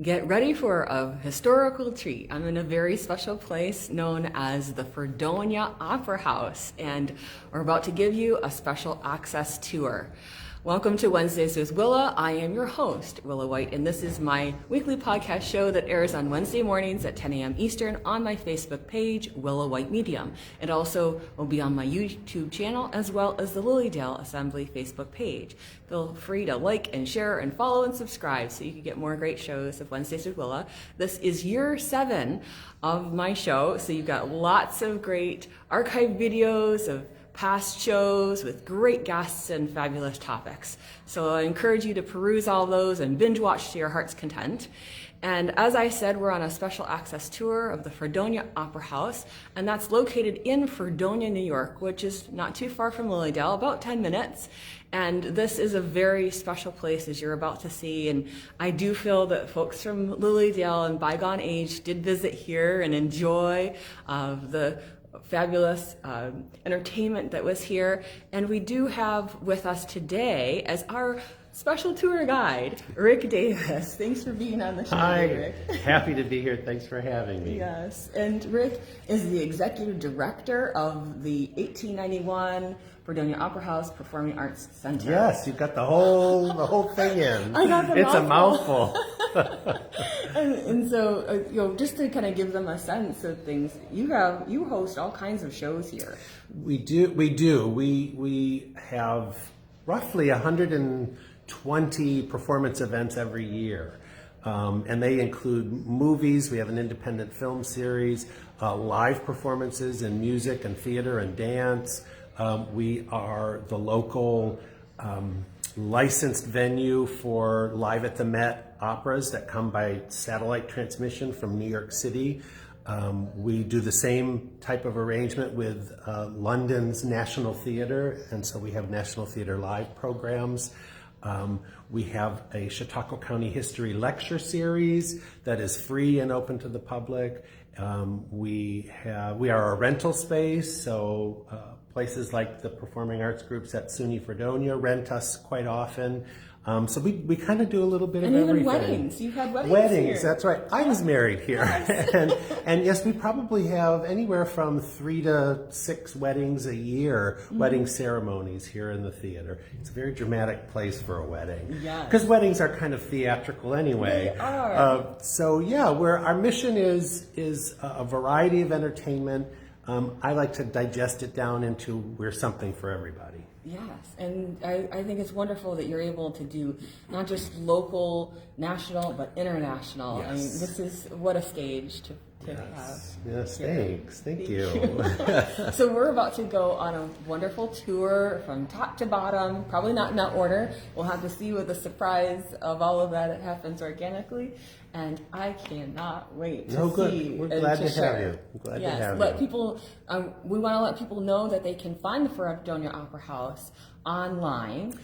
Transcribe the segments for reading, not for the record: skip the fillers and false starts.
Get ready for a historical treat. I'm in a very special place known as the Fredonia Opera House, and we're about to give you a special access tour. Welcome to Wednesdays with Willa. I am your host, Willa White, and this is my weekly podcast show that airs on Wednesday mornings at 10 a.m. Eastern on my Facebook page, Willa White Medium. It also will be on my YouTube channel as well as the Lilydale Assembly Facebook page. Feel free to like and share and follow and subscribe so you can get more great shows of Wednesdays with Willa. This is year 7 of my show, so you've got lots of great archive videos of past shows with great guests and fabulous topics. So I encourage you to peruse all those and binge watch to your heart's content. And as I said, we're on a special access tour of the Fredonia Opera House, and that's located in Fredonia, New York, which is not too far from Lilydale, about 10 minutes. And this is a very special place, as you're about to see. And I do feel that folks from Lilydale and bygone age did visit here and enjoy the fabulous entertainment that was here. And we do have with us today as our special tour guide, Rick Davis. Thanks for being on the show. Hi, Rick. Happy to be here. Thanks for having me. Yes, and Rick is the executive director of the 1891 Fredonia Opera House Performing Arts Center. Yes, you've got the whole thing in. I got the It's mouthful. a mouthful. And so, just to kind of give them a sense of things, you host all kinds of shows here. We do. We have roughly 120 performance events every year. And they include movies. We have an independent film series, live performances in music and theater and dance. We are the local licensed venue for Live at the Met operas that come by satellite transmission from New York City. We do the same type of arrangement with London's National Theatre, and so we have National Theatre Live programs. We have a Chautauqua County History Lecture Series that is free and open to the public. We are a rental space, so places like the performing arts groups at SUNY Fredonia rent us quite often. So we kind of do a little bit of everything. And even weddings. You've had weddings Weddings, here. that's right. I was married here. Yes. and yes, we probably have anywhere from 3 to 6 weddings a year, wedding ceremonies here in the theater. It's a very dramatic place for a wedding. Yes. Because weddings are kind of theatrical anyway. They are. So yeah, our mission is a variety of entertainment. I like to digest it down into we're something for everybody. Yes, and I think it's wonderful that you're able to do not just local, national, but international. Yes. I mean, this is what a stage to have. Yes, thanks. Thank you. So we're about to go on a wonderful tour from top to bottom, probably not in that order. We'll have to see with the surprise of all of that. It happens organically. And I cannot wait to see. We're glad to share. have you. We're glad to have let you. people. We want to let people know that they can find the Fredonia Opera House online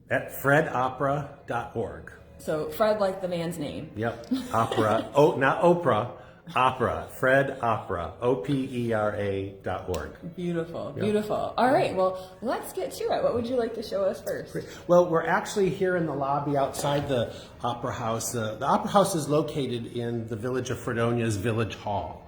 At fredopera.org. So Fred, like the man's name. Yep. Opera. Oh, not Oprah. Opera. Fred Opera. OPERA.org. Beautiful, Yep. beautiful. All right, well, let's get to it. What would you like to show us first? Well, we're actually here in the lobby outside the Opera House. The Opera House is located in the village of Fredonia's Village Hall.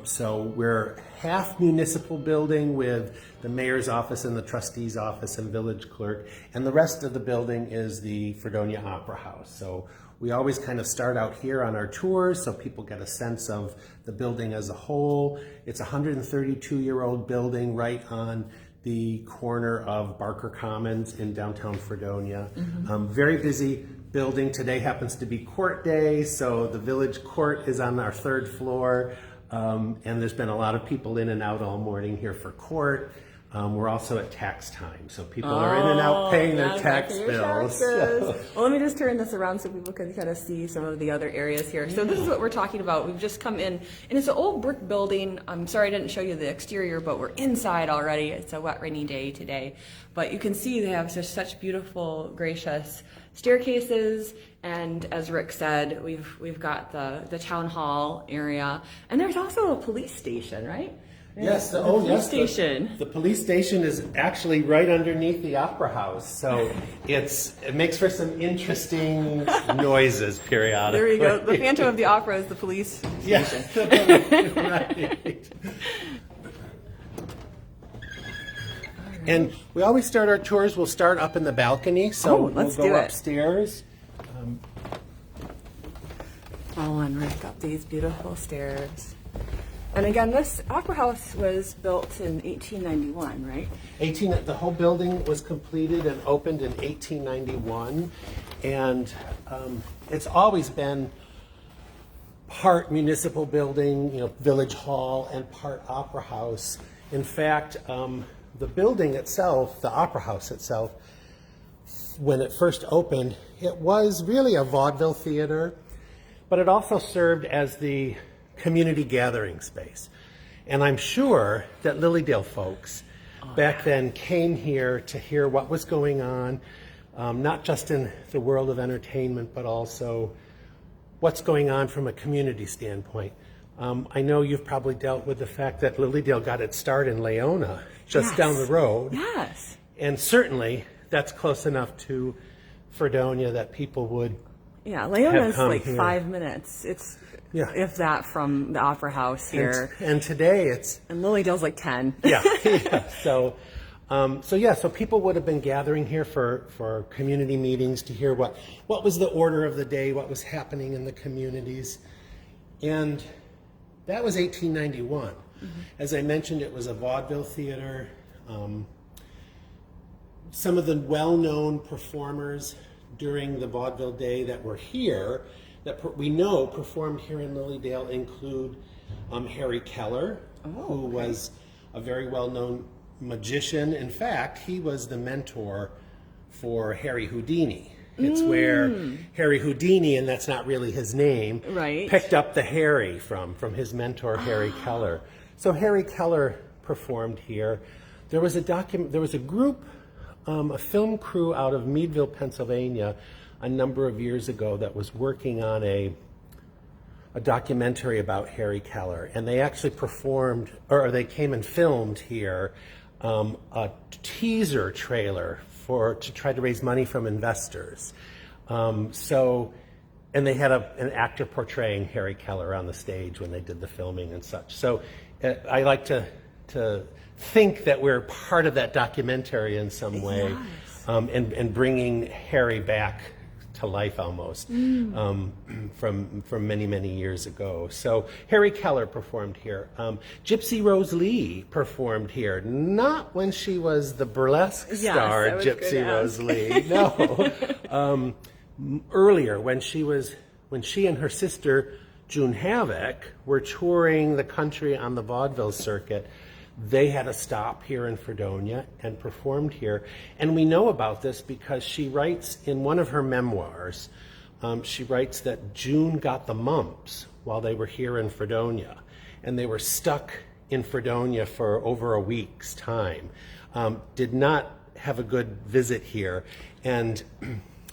So we're half municipal building with the mayor's office and the trustee's office and village clerk, and the rest of the building is the Fredonia Opera House. So we always kind of start out here on our tours so people get a sense of the building as a whole. It's a 132-year-old building right on the corner of Barker Commons in downtown Fredonia. Very busy building. Today happens to be court day, so the village court is on our 3rd floor. And there's been a lot of people in and out all morning here for court. We're also at tax time, so people are in and out paying their tax bills. Well, let me just turn this around so people can kind of see some of the other areas here. So this is what we're talking about. We've just come in, and it's an old brick building. I'm sorry I didn't show you the exterior, but we're inside already. It's a wet, rainy day today. But you can see they have just such beautiful, gracious staircases, and as Rick said, we've got the town hall area, and there's also a police station, right? Yes, the oh police yes, station. The police station is actually right underneath the Opera House, so it makes for some interesting noises periodically. There we go. The Phantom of the Opera is the police station. Yeah, right. And we always start our tours. We'll start up in the balcony, so let's we'll do go it. upstairs. Oh, and Rick up these beautiful stairs. And again, this opera house was built in 1891, right? The whole building was completed and opened in 1891, and it's always been part municipal building, village hall, and part opera house. In fact, the building itself, the opera house itself, when it first opened, it was really a vaudeville theater, but it also served as the community gathering space. And I'm sure that Lilydale folks back then came here to hear what was going on, not just in the world of entertainment, but also what's going on from a community standpoint. I know you've probably dealt with the fact that Lilydale got its start in Leona, just down the road. Yes. And certainly that's close enough to Fredonia that people would Leona's like here. 5 minutes. It's if that from the opera house here. And today it's And Lilydale's like 10. So people would have been gathering here for community meetings to hear what was the order of the day, what was happening in the communities. And that was 1891. Mm-hmm. As I mentioned, it was a vaudeville theater. Some of the well-known performers during the vaudeville day that were here, that we know performed here in Lilydale, include Harry Keller, who was a very well-known magician. In fact, he was the mentor for Harry Houdini. It's where Harry Houdini, and that's not really his name, picked up the Harry from his mentor Harry Keller. So Harry Keller performed here. There was a group, a film crew out of Meadville, Pennsylvania, a number of years ago that was working on a documentary about Harry Keller, and they actually performed, or they came and filmed here a teaser trailer to try to raise money from investors. And they had an actor portraying Harry Keller on the stage when they did the filming and such. So I like to think that we're part of that documentary in some way, and bringing Harry back to life almost from many, many years ago. So Harry Keller performed here. Gypsy Rose Lee performed here, not when she was the burlesque star Gypsy Rose Lee. No, earlier when she and her sister June Havoc were touring the country on the vaudeville circuit. They had a stop here in Fredonia and performed here. And we know about this because she writes in one of her memoirs, she writes that June got the mumps while they were here in Fredonia. And they were stuck in Fredonia for over a week's time. Did not have a good visit here. And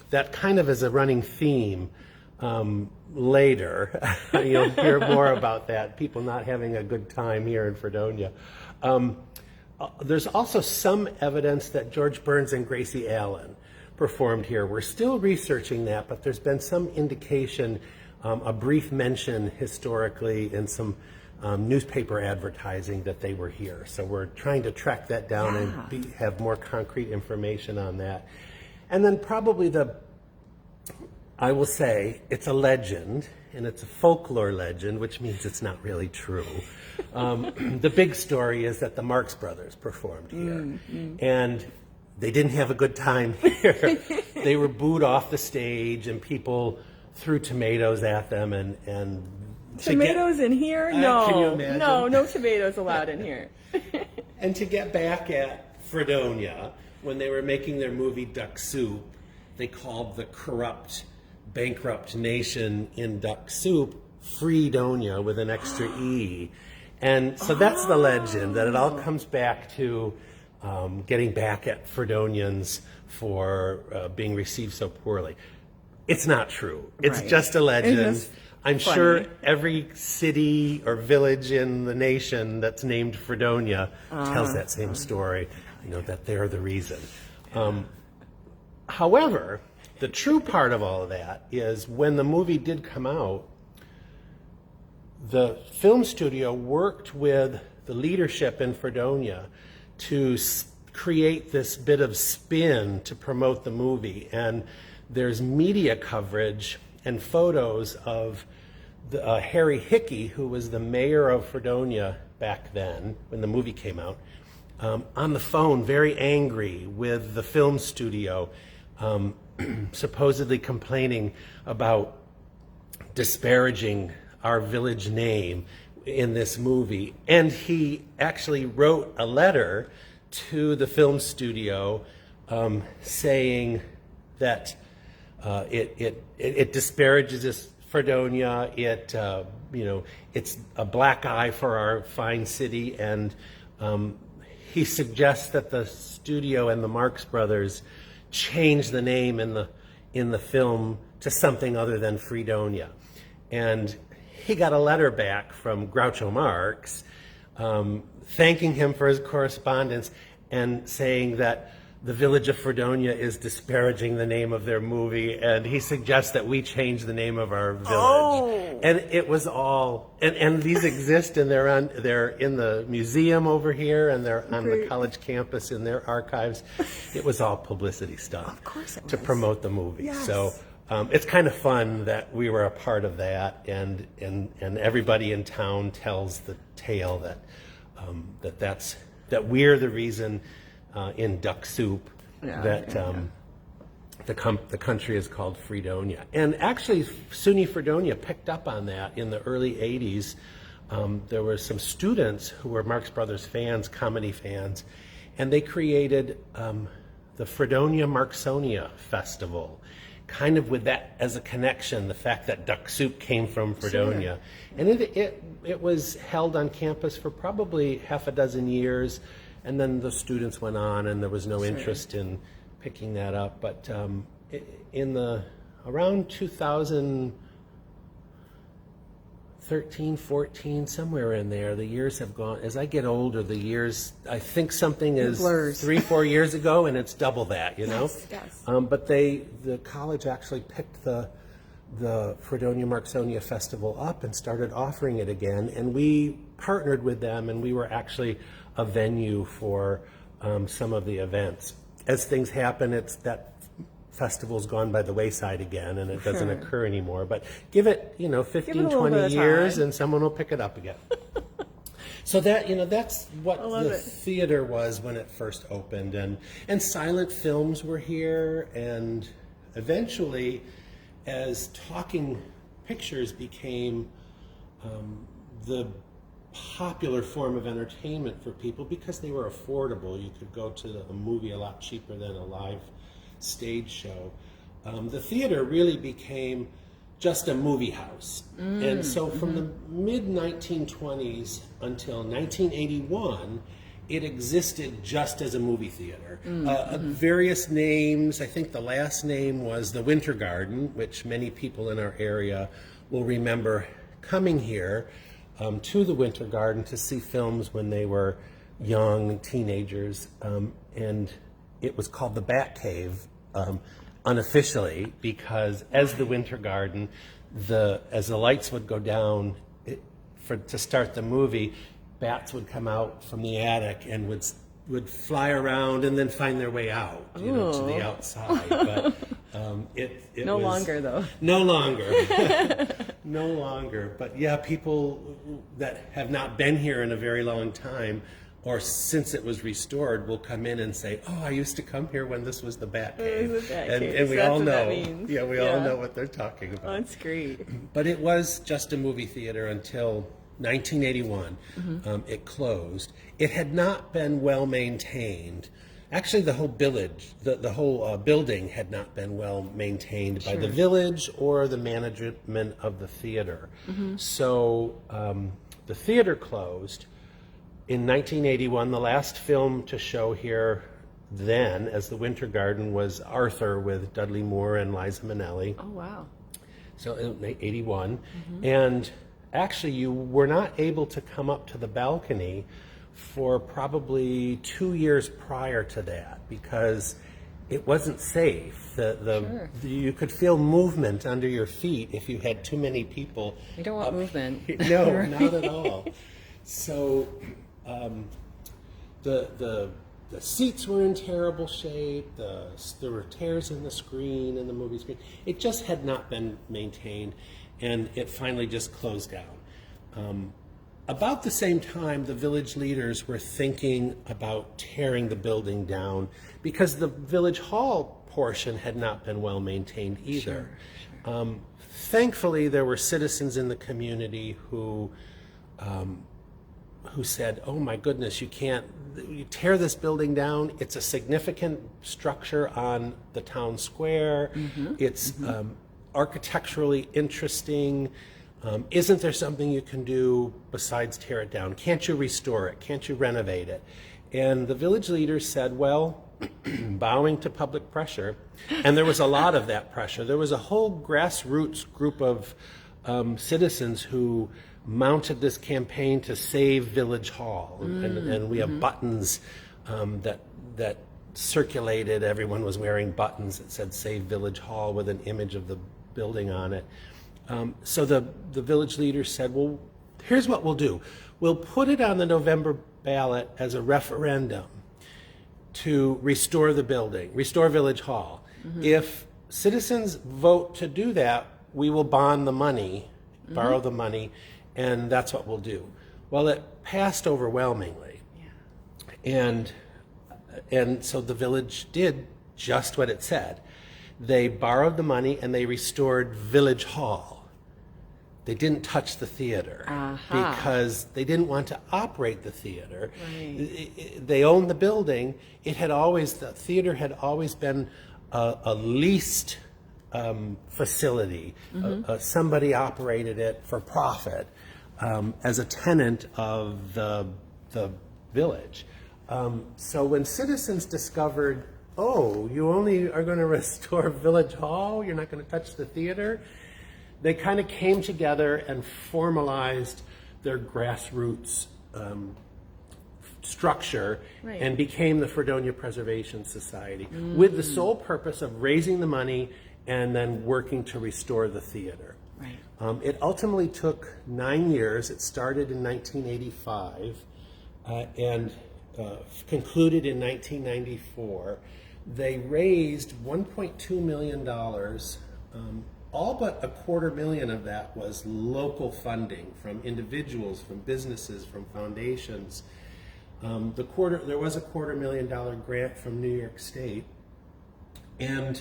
that kind of is a running theme later. You'll hear more about that, people not having a good time here in Fredonia. There's also some evidence that George Burns and Gracie Allen performed here. We're still researching that, but there's been some indication, a brief mention historically in some newspaper advertising that they were here. So we're trying to track that down and have more concrete information on that. And then probably I will say it's a legend, and it's a folklore legend, which means it's not really true. The big story is that the Marx Brothers performed here, and they didn't have a good time here. They were booed off the stage, and people threw tomatoes at them, and tomatoes in here? No, can you imagine? No tomatoes allowed in here. And to get back at Fredonia, when they were making their movie Duck Soup, they called the corrupt, bankrupt nation in Duck Soup Fredonia with an extra E. And so that's the legend, that it all comes back to getting back at Fredonians for being received so poorly. It's not true. It's just a legend. I'm Funny. sure every city or village in the nation that's named Fredonia tells that same story, that they're the reason. However, the true part of all of that is when the movie did come out, the film studio worked with the leadership in Fredonia to create this bit of spin to promote the movie. And there's media coverage and photos of Harry Hickey, who was the mayor of Fredonia back then when the movie came out, on the phone, very angry with the film studio, supposedly complaining about disparaging our village name in this movie. And he actually wrote a letter to the film studio saying that it disparages Fredonia. It's a black eye for our fine city, and he suggests that the studio and the Marx Brothers change the name in the film to something other than Fredonia. And he got a letter back from Groucho Marx thanking him for his correspondence and saying that the village of Fredonia is disparaging the name of their movie, and he suggests that we change the name of our village. Oh. And it was all, and these exist, and they're in the museum over here, and they're on the college campus in their archives. It was all publicity stuff. Of course it was. To promote the movie. Yes. So it's kind of fun that we were a part of that, and everybody in town tells the tale that we're the reason in Duck Soup the country is called Fredonia. And actually, SUNY Fredonia picked up on that in the early 80s. There were some students who were Marx Brothers fans, comedy fans, and they created the Fredonia Marxonia Festival, kind of with that as a connection, the fact that Duck Soup came from Fredonia. Sure. And it was held on campus for probably half a dozen years, and then the students went on, and there was no interest in picking that up. But around 2013, 14, somewhere in there, the years have gone. As I get older, the years, I think something is 3-4 years ago, and it's double that, Yes. But the college actually picked the Fredonia Marxonia Festival up and started offering it again, and we partnered with them, and we were actually a venue for some of the events. As things happen, that festival's gone by the wayside again, and it doesn't occur anymore. But give it, 15, 20 years, and someone will pick it up again. So that's what the theater was when it first opened, and silent films were here, and eventually, as talking pictures became the popular form of entertainment for people because they were affordable. You could go to a movie a lot cheaper than a live stage show. The theater really became just a movie house. And so from the mid-1920s until 1981, it existed just as a movie theater. Various names. I think the last name was the Winter Garden, which many people in our area will remember coming here to the Winter Garden to see films when they were young teenagers, and it was called the Bat Cave unofficially because as the Winter Garden, as the lights would go down to start the movie, bats would come out from the attic and would fly around and then find their way out, to the outside. But it no was, longer though. No longer. No longer. But yeah, people that have not been here in a very long time, or since it was restored, will come in and say, "Oh, I used to come here when this was the Bat Cave," and we all know. Yeah, we all know what they're talking about. Oh, that's great. But it was just a movie theater until 1981. It closed. It had not been well maintained. Actually, the whole village, the whole building had not been well maintained by the village or the management of the theater. So the theater closed in 1981. The last film to show here then, as the Winter Garden, was Arthur with Dudley Moore and Liza Minnelli. Oh, wow. So in 81. And actually you were not able to come up to the balcony for probably 2 years prior to that because it wasn't safe. You could feel movement under your feet if you had too many people. You don't want movement. No, Right. not at all. So the seats were in terrible shape. There were tears in the screen, in the movie screen. It just had not been maintained, and it finally just closed down. About the same time, the village leaders were thinking about tearing the building down because the village hall portion had not been well maintained either. Sure. Thankfully, there were citizens in the community who said, "Oh my goodness, you tear this building down. It's a significant structure on the town square. It's architecturally interesting. Isn't there something you can do besides tear it down? Can't you restore it? Can't you renovate it?" And the village leaders said, well, bowing to public pressure, and there was a lot of that pressure. There was a whole grassroots group of citizens who mounted this campaign to save Village Hall. And we have buttons that circulated. Everyone was wearing buttons that said "Save Village Hall" with an image of the building on it. So the village leaders said, well, here's what we'll do. We'll put it on the November ballot as a referendum to restore the building, restore Village Hall. If citizens vote to do that, we will bond the money, borrow the money, and that's what we'll do. Well, it passed overwhelmingly. Yeah. And so the village did just what it said. They borrowed the money and they restored Village Hall. They didn't touch the theater because they didn't want to operate the theater. Right. They owned the building. The theater had always been a leased facility. Somebody operated it for profit as a tenant of the village. So when citizens discovered, oh, you only are going to restore Village Hall, you're not going to touch the theater, they kind of came together and formalized their grassroots structure and became the Fredonia Preservation Society with the sole purpose of raising the money and then working to restore the theater. Right. It ultimately took 9 years. It started in 1985 and concluded in 1994. They raised $1.2 million. All but $250,000 of that was local funding from individuals, from businesses, from foundations. There was a $250,000 grant from New York State, and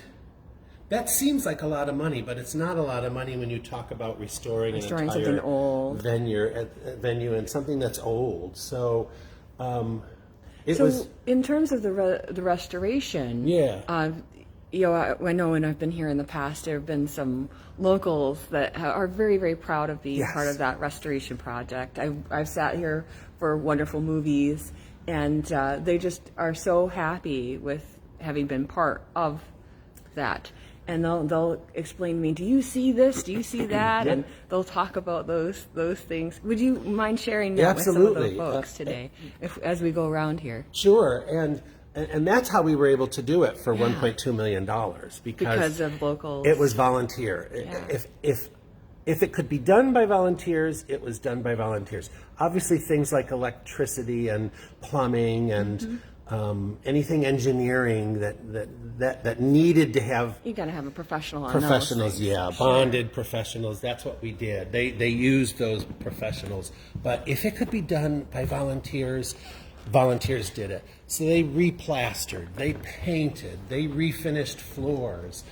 that seems like a lot of money, but it's not a lot of money when you talk about restoring an entire something old venue and something that's old. So in terms of the restoration, I know when I've been here in the past, there have been some locals that are very, very proud of being part of that restoration project. I've sat here for wonderful movies, and they just are so happy with having been part of that. And they'll explain to me, do you see this? Do you see that? And they'll talk about those things. Would you mind sharing that with some of the folks today as we go around here? Sure. And that's how we were able to do it for $1.2 million because of locals. It was volunteer. Yeah. If it could be done by volunteers, it was done by volunteers. Obviously, things like electricity and plumbing and anything engineering that needed to have you got to have a professional on professionals. Bonded professionals. That's what we did. They used those professionals. But if it could be done by volunteers did it. So they replastered, they painted, they refinished floors.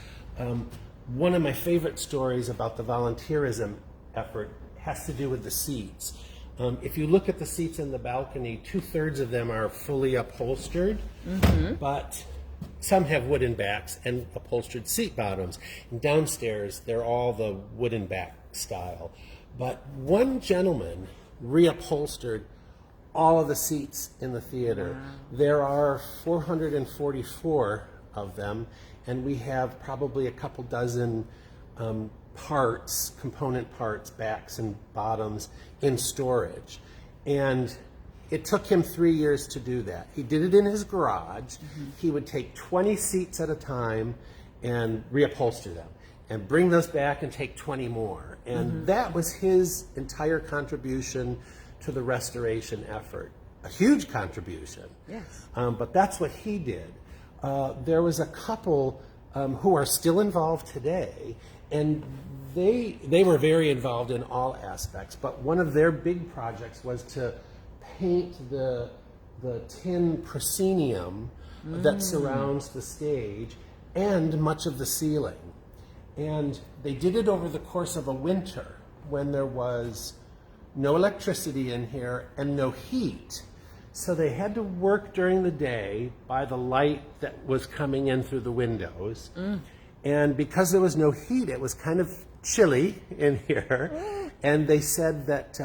One of my favorite stories about the volunteerism effort has to do with the seats. If you look at the seats in the balcony, 2/3 of them are fully upholstered, but some have wooden backs and upholstered seat bottoms. And downstairs, they're all the wooden back style. But one gentleman reupholstered all of the seats in the theater. Wow. There are 444 of them, and we have probably a couple dozen parts, component parts, backs and bottoms in storage. And it took him 3 years to do that. He did it in his garage. He would take 20 seats at a time and reupholster them and bring those back and take 20 more. And that was his entire contribution to the restoration effort. A huge contribution. Yes. But that's what he did. There was a couple who are still involved today, and they were very involved in all aspects. But one of their big projects was to paint the tin proscenium that surrounds the stage and much of the ceiling. And they did it over the course of a winter when there was no electricity in here and no heat. So they had to work during the day by the light that was coming in through the windows. And because there was no heat, it was kind of chilly in here. And they said that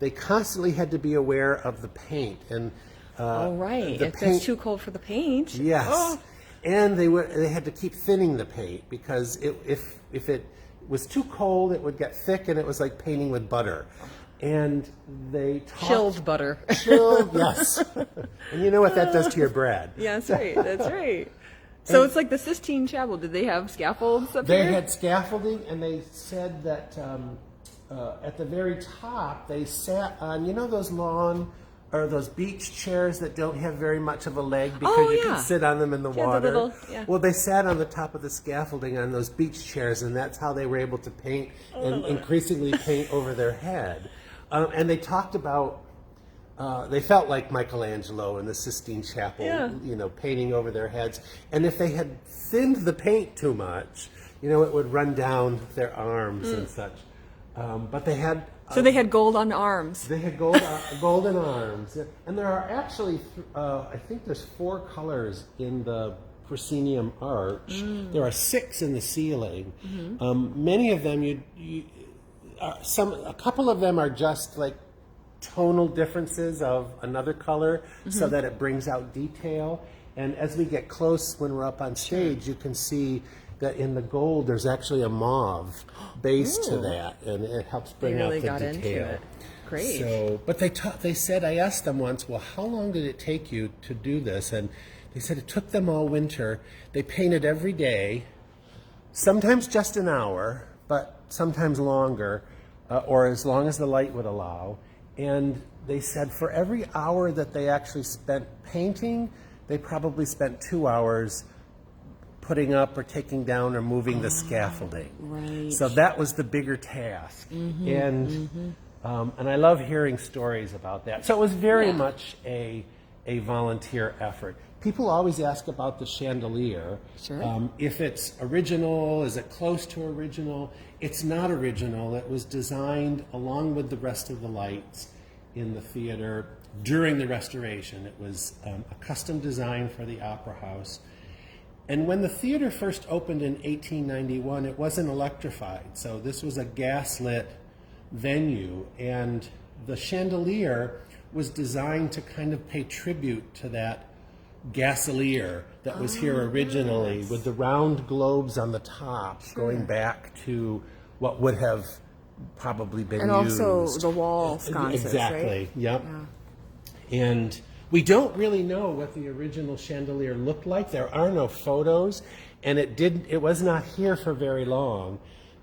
they constantly had to be aware of the paint. And Oh, right. the If paint, it's too cold for the paint. yes. Oh. And they had to keep thinning the paint because if it was too cold, it would get thick, and it was like painting with butter. And they talked, Chilled butter. chilled, yes. And you know what that does to your bread. Yeah, that's right. That's right. So it's like the Sistine Chapel. Did they have scaffolds up They here? had scaffolding, and they said that at the very top they sat on, you know, those lawn or those beach chairs that don't have very much of a leg because Oh, you yeah. can sit on them in the Yeah, the water. little- yeah. Well, they sat on the top of the scaffolding on those beach chairs, and that's how they were able to paint and increasingly paint over their head. And they talked about, they felt like Michelangelo in the Sistine Chapel, Yeah. you know, painting over their heads. And if they had thinned the paint too much, you know, it would run down their arms and such. But they had... So they had gold on arms. They had golden arms. And there are actually, I think there's 4 colors in the proscenium arch. There are 6 in the ceiling. Many of them, a couple of them are just like tonal differences of another color so that it brings out detail. And as we get close when we're up on stage, you can see that in the gold there's actually a mauve base to that, and it helps bring They really out got the into detail. it. Great. So, but they said, I asked them once, well, how long did it take you to do this? And they said it took them all winter. They painted every day, sometimes just an hour, but sometimes longer, or as long as the light would allow. And they said for every hour that they actually spent painting, they probably spent 2 hours putting up or taking down or moving the scaffolding. Right. So that was the bigger task. And I love hearing stories about that. So it was very much a volunteer effort. People always ask about the chandelier. Sure. If it's original, is it close to original? It's not original. It was designed along with the rest of the lights in the theater during the restoration. It was a custom design for the Opera House. And when the theater first opened in 1891, it wasn't electrified. So this was a gaslit venue, and the chandelier was designed to kind of pay tribute to that gasolier that was here originally, with the round globes on the top going back to what would have probably been used. And also the wall sconces, exactly, right? yep. Yeah. And we don't really know what the original chandelier looked like. There are no photos, and it was not here for very long.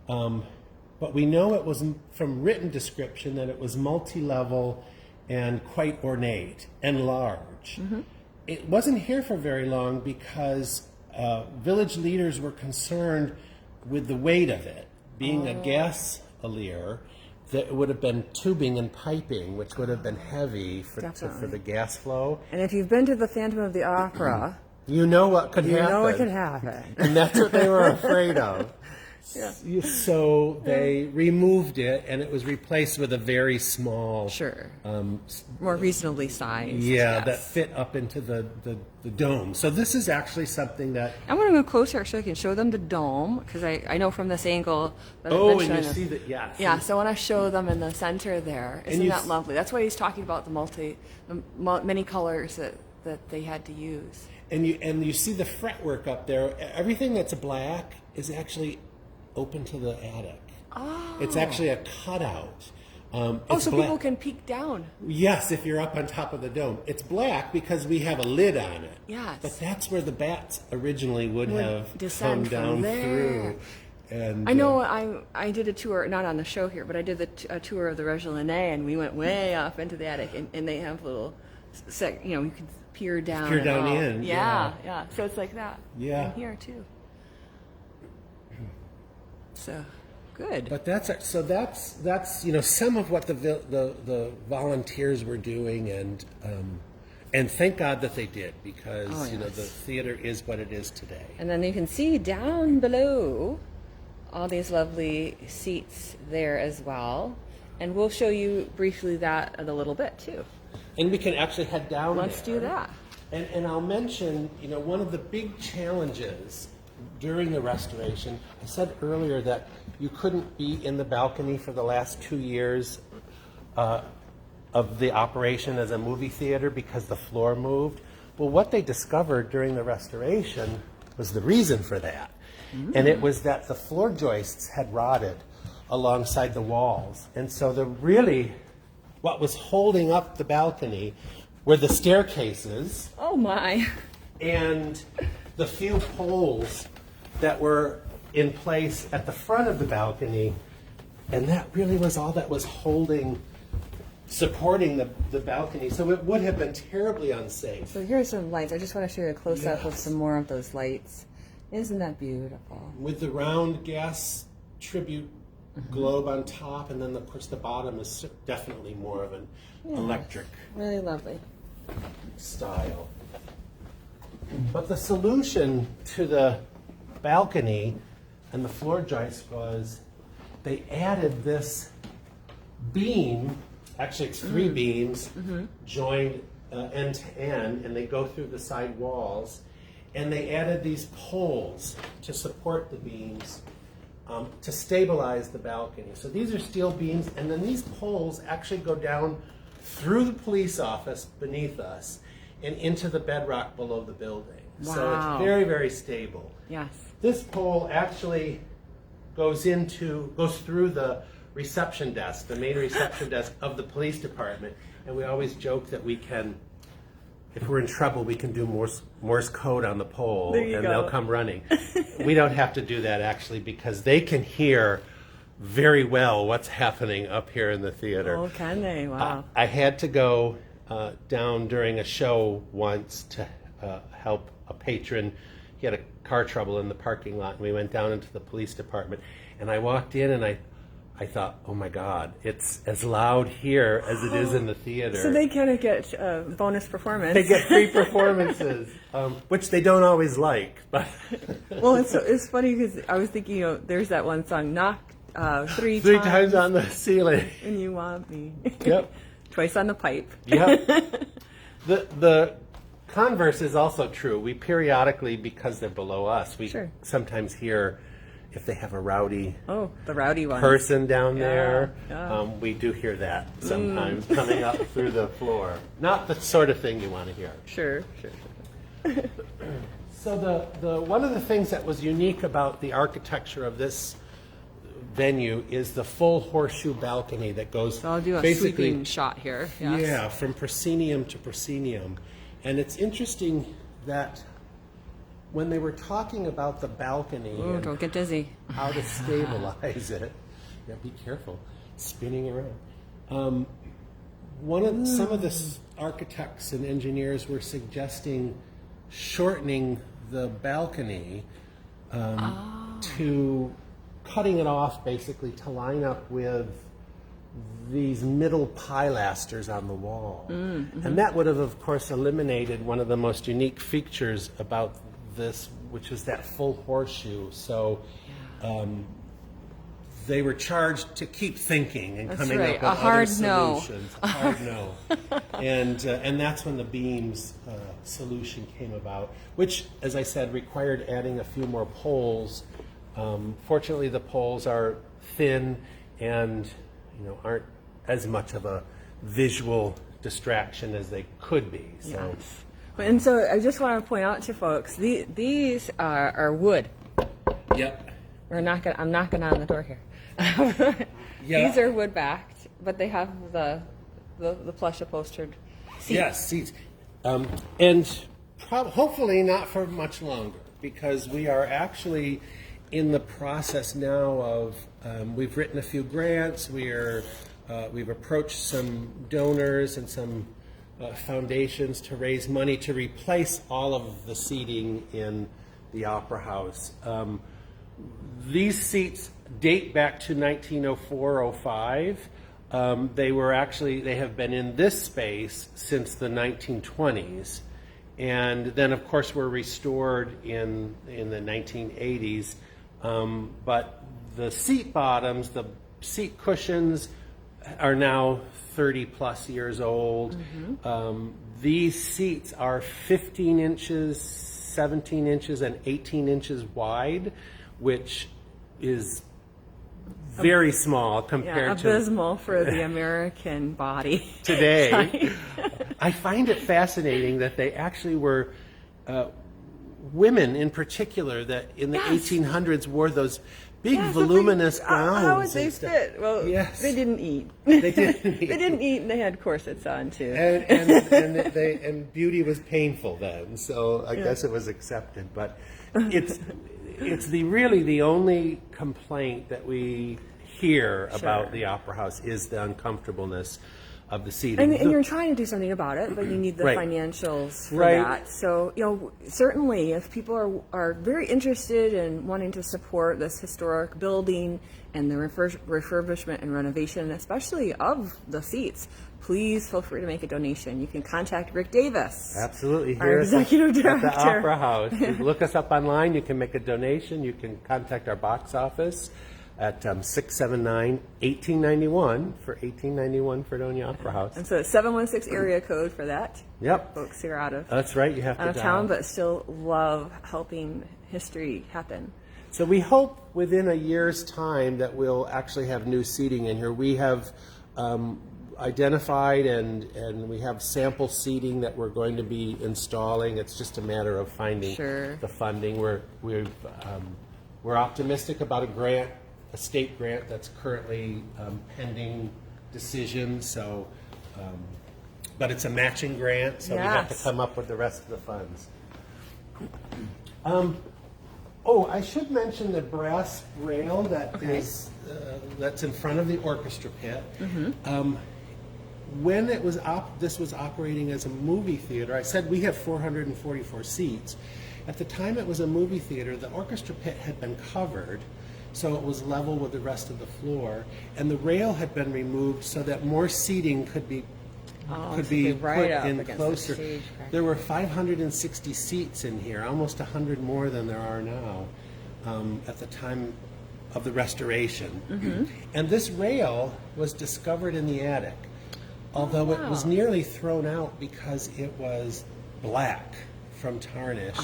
But we know it was from written description that it was multi-level and quite ornate and large. It wasn't here for very long because village leaders were concerned with the weight of it. Being a gasolier, that it would have been tubing and piping, which would have been heavy for the gas flow. And if you've been to the Phantom of the Opera, You know what could you happen. know it can happen. And that's what they were afraid of. Yeah. So they removed it, and it was replaced with a very small, Sure. More reasonably sized. that yes. fit up into the dome. So this is actually something that. I want to go closer so I can show them the dome, because I know from this angle that I've Oh, been and you showing see them. that, yeah. Yeah, so I want to show them in the center there. Isn't you that s- lovely? That's why he's talking about the many colors that they had to use. And you see the fretwork up there. Everything that's black is actually open to the attic. Oh. It's actually a cutout. Oh, It's so black. people can peek down. Yes, if you're up on top of the dome. It's black because we have a lid on it. Yes. But that's where the bats originally would have come descend down from there. through. And I know I did a tour, not on the show here, but I did a tour of the Regiment, and we went way off into the attic, and they have little, you can peer down. Peer and down all. in, Yeah. So it's like that. Yeah. In here too. So, good. But that's some of what the volunteers were doing, and thank God that they did, because the theater is what it is today. And then you can see down below all these lovely seats there as well. And we'll show you briefly that in a little bit too. And we can actually head down Let's there. do that. And I'll mention, one of the big challenges during the restoration, I said earlier that you couldn't be in the balcony for the last 2 years of the operation as a movie theater because the floor moved. Well, what they discovered during the restoration was the reason for that. And it was that the floor joists had rotted alongside the walls. And so what was holding up the balcony were the staircases. Oh my. And the few poles that were in place at the front of the balcony. And that really was all that was supporting the balcony. So it would have been terribly unsafe. So here's some lights. I just want to show you a close-up of Yes. some more of those lights. Isn't that beautiful? With the round gas tribute globe on top, and then of course the bottom is definitely more of an electric Really lovely. style. But the solution to the balcony and the floor joist was they added this beam. Actually, it's 3 beams joined end to end, and they go through the side walls. And they added these poles to support the beams to stabilize the balcony. So these are steel beams, and then these poles actually go down through the police office beneath us and into the bedrock below the building. Wow. So it's very, very stable. Yes. This pole actually goes through the reception desk, the main reception desk of the police department. And we always joke that if we're in trouble, we can do Morse code on the pole, and they'll come running. We don't have to do that, actually, because they can hear very well what's happening up here in the theater. Oh, can they? Wow. I had to go down during a show once to help a patron. He had a car trouble in the parking lot, and we went down into the police department. And I walked in, and I thought, oh my God, it's as loud here as it is in the theater. So they kind of get bonus performance. They get free performances, which they don't always like. But Well, it's funny because I was thinking, there's that one song, knock three times on the ceiling. and you want me. Yep. Twice on the pipe. Yep. The converse is also true. We periodically, because they're below us, we sometimes hear if they have a rowdy the rowdy one person down there. Yeah. We do hear that sometimes coming up through the floor. Not the sort of thing you want to hear. Sure. So the one of the things that was unique about the architecture of this venue is the full horseshoe balcony that goes So I'll do a basically sweeping shot here. Yes. Yeah, from proscenium to proscenium. And it's interesting that when they were talking about the balcony and Don't get dizzy. how to stabilize it, be careful, spinning around. Some of the architects and engineers were suggesting shortening the balcony to cutting it off basically to line up with these middle pilasters on the wall. And that would have, of course, eliminated one of the most unique features about this, which was that full horseshoe. So they were charged to keep thinking and coming up with other solutions. A hard no. And that's when the beams solution came about, which, as I said, required adding a few more poles. Fortunately, the poles are thin and aren't as much of a visual distraction as they could be. So. Yes. And so I just want to point out to folks, these are wood. Yep. I'm knocking on the door here. Yeah. These are wood backed, but they have the plush upholstered seats. Yes, seats. And hopefully not for much longer, because we are actually in the process now of, we've written a few grants, we've approached some donors and some foundations to raise money to replace all of the seating in the Opera House. These seats date back to 1904-05. They have been in this space since the 1920s, and then of course were restored in the 1980s. But the seat bottoms, the seat cushions, are now 30 plus years old. These seats are 15 inches, 17 inches, and 18 inches wide, which is very small compared to abysmal for the American body today. I find it fascinating that they actually were women in particular that in the 1800s wore those big voluminous gowns. How would they fit? Well, they didn't eat. They didn't eat. They didn't eat, and they had corsets on too. And beauty was painful then, so I guess it was accepted. But it's really the only complaint that we hear about the Opera House is the uncomfortableness of the seating. And you're trying to do something about it, but you need the financials for that. So, certainly if people are very interested in wanting to support this historic building and the refurbishment and renovation, especially of the seats, please feel free to make a donation. You can contact Rick Davis. Absolutely. Our executive director. At the Opera House. You look us up online. You can make a donation. You can contact our box office at 679-1891 for 1891 Fredonia Opera House. And so 716 area code for that. Yep. Folks here out of That's right. You have to out of town, but still love helping history happen. So we hope within a year's time that we'll actually have new seating in here. We have identified and we have sample seating that we're going to be installing. It's just a matter of finding the funding. We're optimistic about a state grant that's currently pending decision. So, but it's a matching grant, so we have to come up with the rest of the funds. I should mention the brass rail that is that's in front of the orchestra pit. When this was operating as a movie theater, I said we have 444 seats. At the time it was a movie theater, the orchestra pit had been covered, so it was level with the rest of the floor, and the rail had been removed so that more seating could be put in closer. There were 560 seats in here, almost 100 more than there are now at the time of the restoration. And this rail was discovered in the attic, although it was nearly thrown out because it was black from tarnish,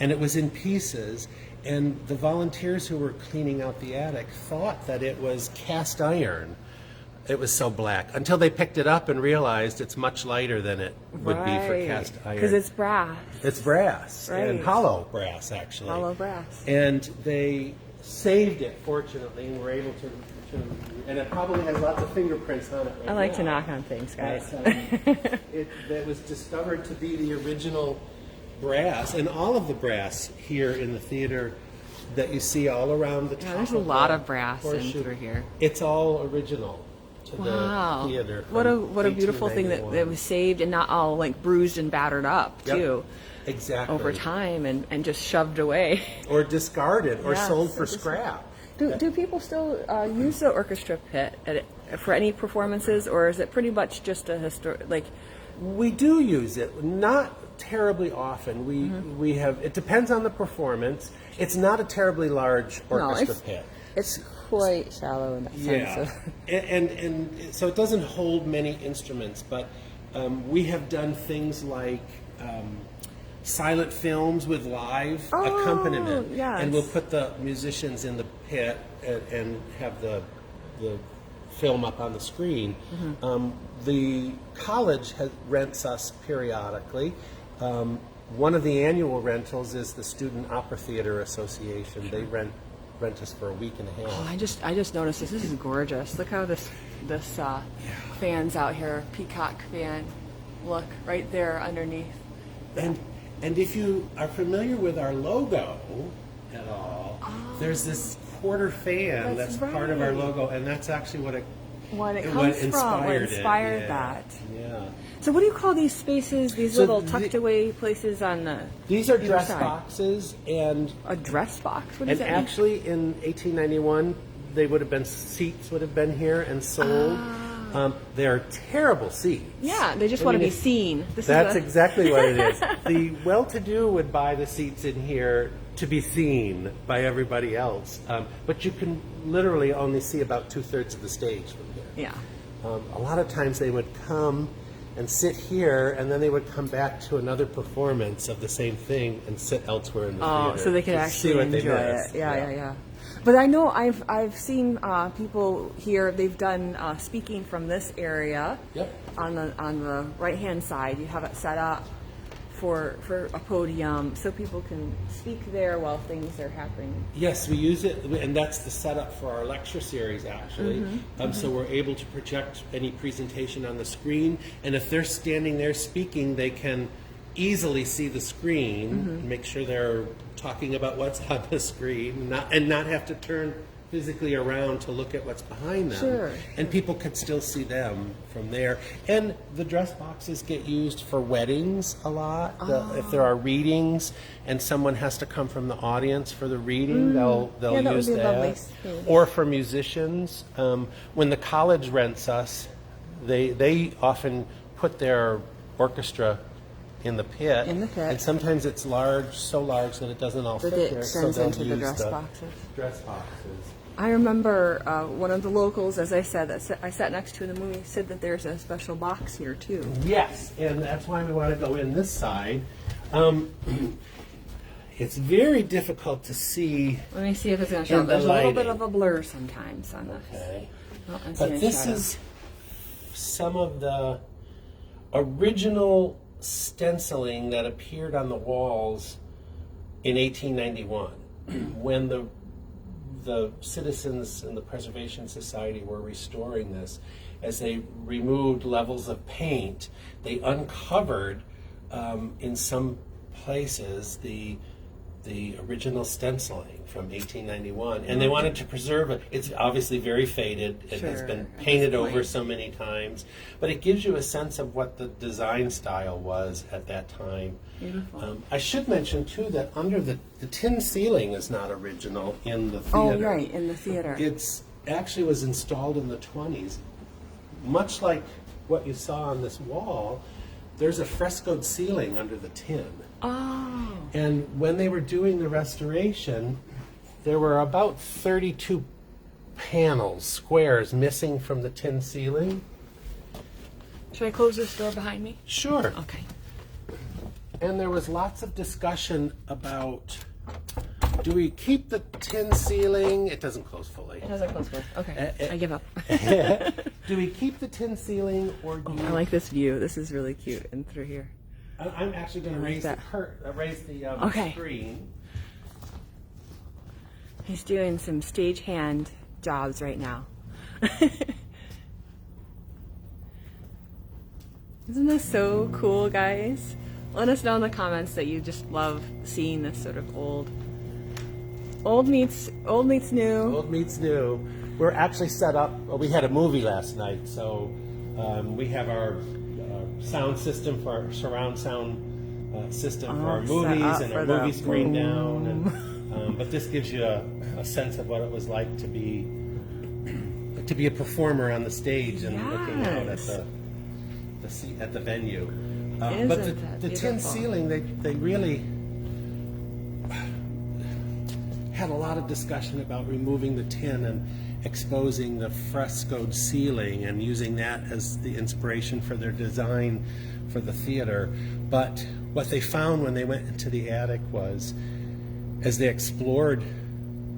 and it was in pieces. And the volunteers who were cleaning out the attic thought that it was cast iron. It was so black, until they picked it up and realized it's much lighter than it would be for cast iron. Because it's brass. It's brass, and hollow brass, actually. Hollow brass. And they saved it, fortunately, and were able to and it probably has lots of fingerprints on it right I like now. to knock on things, guys. It was discovered to be the original brass, and all of the brass here in the theater that you see all around the top. There's a lot of brass in through here. It's all original to the theater. What a beautiful thing that was saved and not all like bruised and battered up too. Exactly. Over time and just shoved away. Or discarded or sold for scrap. Do people still use the orchestra pit for any performances, or is it pretty much just a historic? We do use it, not terribly often. We have. It depends on the performance. It's not a terribly large orchestra pit. It's quite shallow in that sense. And so it doesn't hold many instruments, but we have done things like silent films with live accompaniment, and we'll put the musicians in the pit and have the film up on the screen. The college rents us periodically. One of the annual rentals is the Student Opera Theater Association. They rent rent us for a week and a half. Oh, I just noticed this. This is gorgeous. Look how this fan's out here. Peacock fan. Look right there underneath. And if you are familiar with our logo at all, there's this quarter fan that's part of our logo, and that's actually what inspired that. Yeah. So what do you call these spaces? These little tucked away places on the These are dress boxes, and a dress box. What does that actually in 1891 seats would have been here and sold. They're terrible seats. Yeah, they just want to be seen. That's exactly what it is. The well-to-do would buy the seats in here to be seen by everybody else, but you can literally only see about 2/3 of the stage from here. Yeah. A lot of times they would come and sit here, and then they would come back to another performance of the same thing and sit elsewhere in the theater. So they could actually enjoy it. Yeah. But I know I've seen people here. They've done speaking from this area. Yep. On the right hand side, you have it set up for a podium, so people can speak there while things are happening. Yes, we use it, and that's the setup for our lecture series, actually. So we're able to project any presentation on the screen, and if they're standing there speaking, they can easily see the screen and make sure they're talking about what's on the screen, and not have to turn physically around to look at what's behind them. Sure. And people could still see them from there. And the dress boxes get used for weddings a lot. If there are readings and someone has to come from the audience for the reading, they'll use that. Or for musicians. When the college rents us, they often put their orchestra in the pit. And sometimes it's large, so large that it doesn't all fit there. So they'll into the use dress the boxes. dress boxes. I remember one of the locals, as I said, that I sat next to in the movie, said that there's a special box here too. Yes, and that's why we want to go in this side. It's very difficult to see. Let me see if it's going to show up. There's a little bit of a blur sometimes on this. Okay. Oh, But this is some of the original stenciling that appeared on the walls in 1891 when the citizens in the Preservation Society were restoring this. As they removed levels of paint, they uncovered in some places the original stenciling from 1891, and they wanted to preserve it. It's obviously very faded. It has been painted over so many times, but it gives you a sense of what the design style was at that time. Beautiful. I should mention too that under the tin ceiling is not original in the theater. Oh, right, in the theater. It's actually was installed in the 20s. Much like what you saw on this wall, there's a frescoed ceiling under the tin. Oh. And when they were doing the restoration, there were about 32 panels, squares, missing from the tin ceiling. Should I close this door behind me? Sure. Okay. And there was lots of discussion about, do we keep the tin ceiling? It doesn't close fully. It doesn't close fully. Okay. I give up. Do we keep the tin ceiling, or do I like this view. This is really cute. And through here. I'm actually going to raise the screen. He's doing some stagehand jobs right now. Isn't this so cool, guys? Let us know in the comments that you just love seeing this sort of old meets new. Old meets new. We're actually set up. Well, we had a movie last night, so we have our sound system for our surround sound system for our movies, and our movie screen down. And, but this gives you a sense of what it was like to be a performer on the stage and looking out at the venue. But the tin ceiling, they really had a lot of discussion about removing the tin and exposing the frescoed ceiling and using that as the inspiration for their design for the theater. But what they found when they went into the attic was, as they explored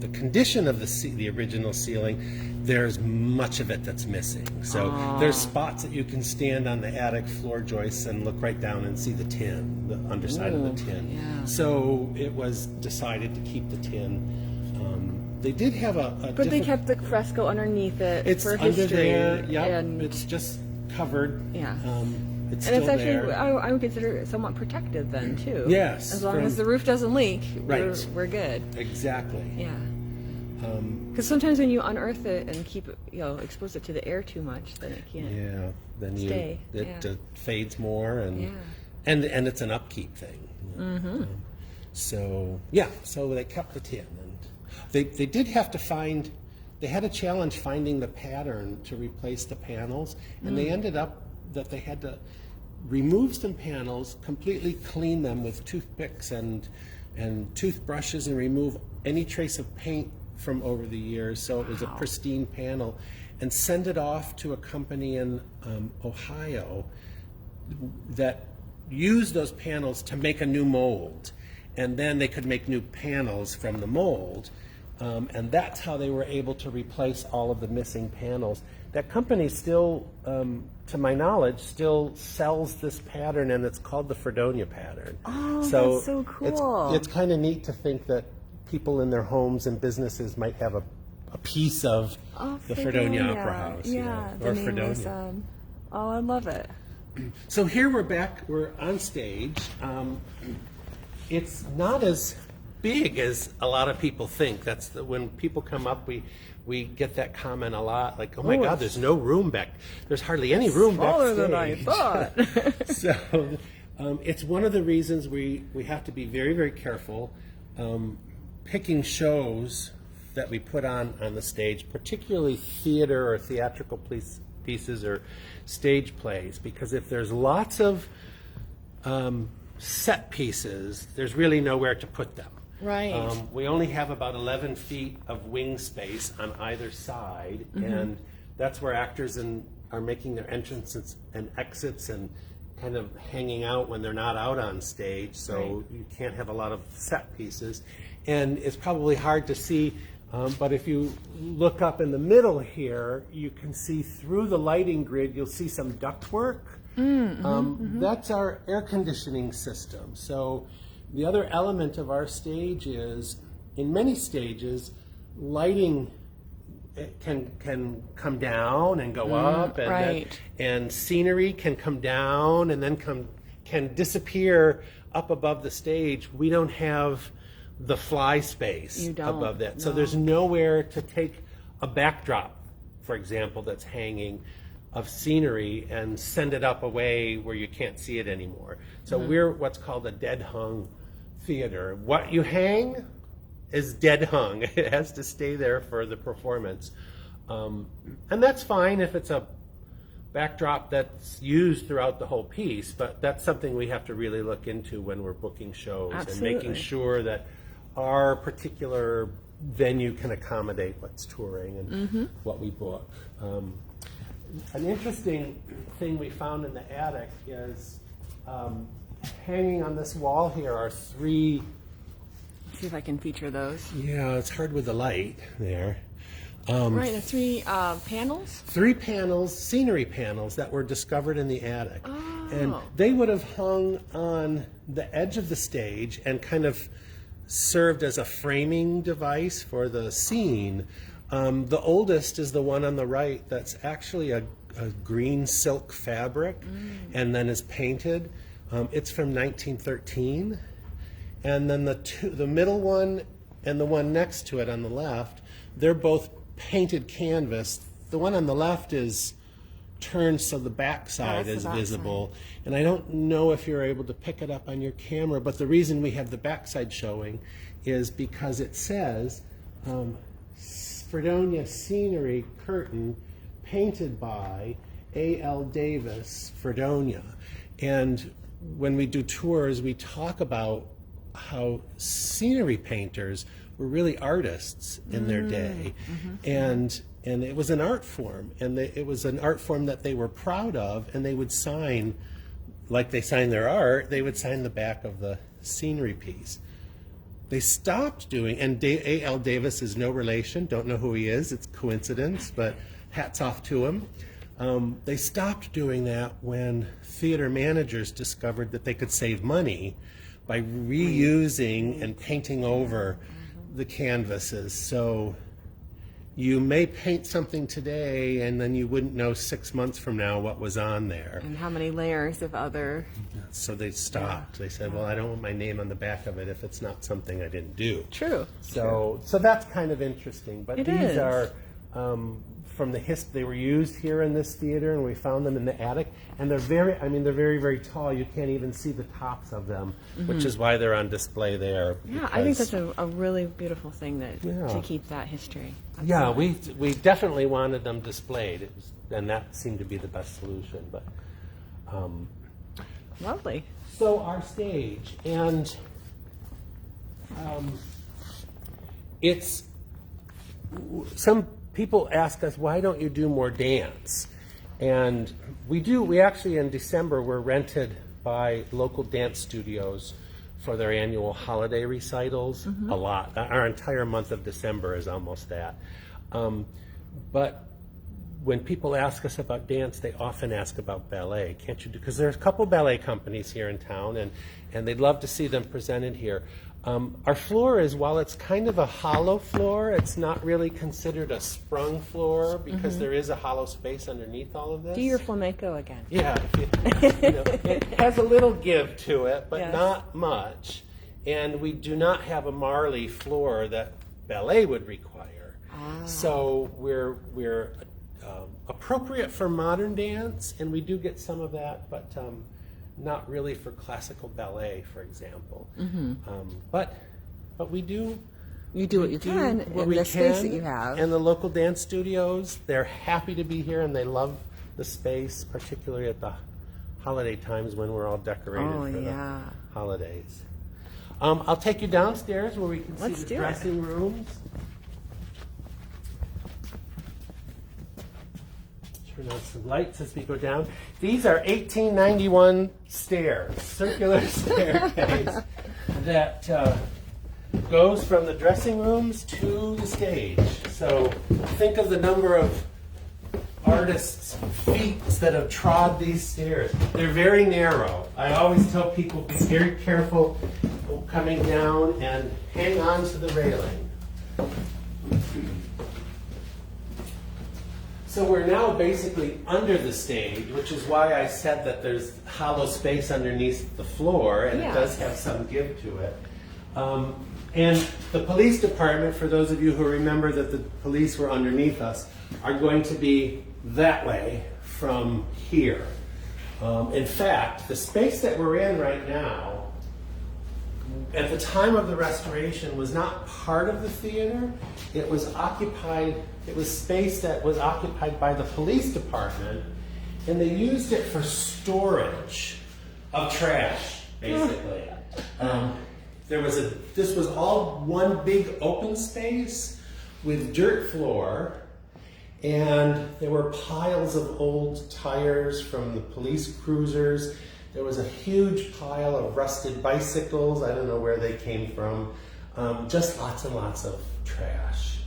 the condition of the original ceiling, there's much of it that's missing. So there's spots that you can stand on the attic floor joists and look right down and see the tin, the underside of the tin. Yeah. So it was decided to keep the tin They did have But they kept the fresco underneath it it's for under history. there. Yep, And, it's just covered. yeah. It's and still it's actually, there. I would consider it somewhat protected then, too. Yes, As long from- as the roof doesn't leak, Right. we're good. Exactly. Yeah. Because sometimes when you unearth it and keep it, expose it to the air too much, then it can't. Yeah. Then Stay, it yeah. fades more, and Yeah. and it's an upkeep thing. So they kept the tin, and they did have to find. They had a challenge finding the pattern to replace the panels, and they ended up that they had to remove some panels, completely clean them with toothpicks and toothbrushes, and remove any trace of paint from over the years, so it was a pristine panel, and send it off to a company in Ohio that used those panels to make a new mold, and then they could make new panels from the mold. And that's how they were able to replace all of the missing panels. That company still, to my knowledge, still sells this pattern, and it's called the Fredonia pattern. Oh, that's so cool. It's kind of neat to think that people in their homes and businesses might have a piece of the Fredonia Opera House. Yeah, or the name Fredonia. is, I love it. So here we're on stage. It's not as big as a lot of people think. When people come up, we get that comment a lot, like, "Oh my God, there's no room back. There's hardly any room Smaller backstage." than I thought. So it's one of the reasons we have to be very, very careful picking shows that we put on the stage, particularly theater or theatrical pieces or stage plays, because if there's lots of set pieces, there's really nowhere to put them. Right. We only have about 11 feet of wing space on either side, and that's where actors are making their entrances and exits and kind of hanging out when they're not out on stage, so you can't have a lot of set pieces. And it's probably hard to see, but if you look up in the middle here, you can see through the lighting grid, you'll see some ductwork. That's our air conditioning system. So the other element of our stage is, in many stages, lighting can come down and go up, and and scenery can come down and then can disappear up above the stage. We don't have the fly space above that, so there's nowhere to take a backdrop, for example, that's hanging of scenery and send it up away where you can't see it anymore. So we're what's called a dead hung theater. What you hang is dead hung. It has to stay there for the performance. And that's fine if it's a backdrop that's used throughout the whole piece, but that's something we have to really look into when we're booking shows and making sure that our particular venue can accommodate what's touring and what we book. An interesting thing we found in the attic is hanging on this wall here are three. See if I can feature those. Yeah, it's hard with the light there. Right, the three panels? 3 panels, scenery panels that were discovered in the attic. Oh. And they would have hung on the edge of the stage and kind of served as a framing device for the scene. The oldest is the one on the right that's actually a green silk fabric and then is painted. It's from 1913. And then the middle one and the one next to it on the left, they're both painted canvas. The one on the left is turned so the backside is visible. And I don't know if you're able to pick it up on your camera, but the reason we have the backside showing is because it says Fredonia Scenery Curtain painted by A.L. Davis, Fredonia. And when we do tours, we talk about how scenery painters were really artists in their day, and it was an art form, and it was an art form that they were proud of, and they would sign, like they sign their art, they would sign the back of the scenery piece. They stopped doing, and A.L. Davis is no relation, don't know who he is, it's coincidence, but hats off to him. They stopped doing that when theater managers discovered that they could save money by reusing and painting over the canvases. So you may paint something today and then you wouldn't know 6 months from now what was on there. And how many layers of other... So they stopped. They said, well, I don't want my name on the back of it if it's not something I didn't do. True. So that's kind of interesting. But It these is. are from the they were used here in this theater, and we found them in the attic. And they're very, very tall. You can't even see the tops of them, which is why they're on display there. Yeah, I think that's a really beautiful thing that Yeah. to keep that history. Yeah, we definitely wanted them displayed, and that seemed to be the best solution. But Lovely. so our stage, and it's some people ask us, why don't you do more dance? And we do. We actually in December we're rented by local dance studios for their annual holiday recitals. A lot. Our entire month of December is almost that. But when people ask us about dance, they often ask about ballet. Can't you do? Because there's a couple ballet companies here in town, and they'd love to see them presented here. Our floor is, while it's kind of a hollow floor, it's not really considered a sprung floor because there is a hollow space underneath all of this. Do your flamenco again. Yeah, it has a little give to it, but Yes. not much. And we do not have a marley floor that ballet would require. So we're appropriate for modern dance, and we do get some of that, but not really for classical ballet, for example. But we do. You do what you do can what in we the space can, that you have. and the local dance studios, they're happy to be here, and they love the space, particularly at the holiday times when we're all decorated Oh, for yeah. the holidays. I'll take you downstairs where we can see Let's the do it. dressing rooms. Turn on some lights as we go down. These are 1891 stairs, circular staircase that goes from the dressing rooms to the stage. So think of the number of artists' feet that have trod these stairs. They're very narrow. I always tell people, be very careful coming down and hang on to the railing. So we're now basically under the stage, which is why I said that there's hollow space underneath the floor, and Yeah. it does have some give to it. And the police department, for those of you who remember that the police were underneath us, are going to be that way from here. In fact, the space that we're in right now, at the time of the restoration, was not part of the theater. It was occupied, it was space that was occupied by the police department, and they used it for storage of trash, basically. This was all one big open space with dirt floor, and there were piles of old tires from the police cruisers. There was a huge pile of rusted bicycles. I don't know where they came from. Just lots and lots of trash.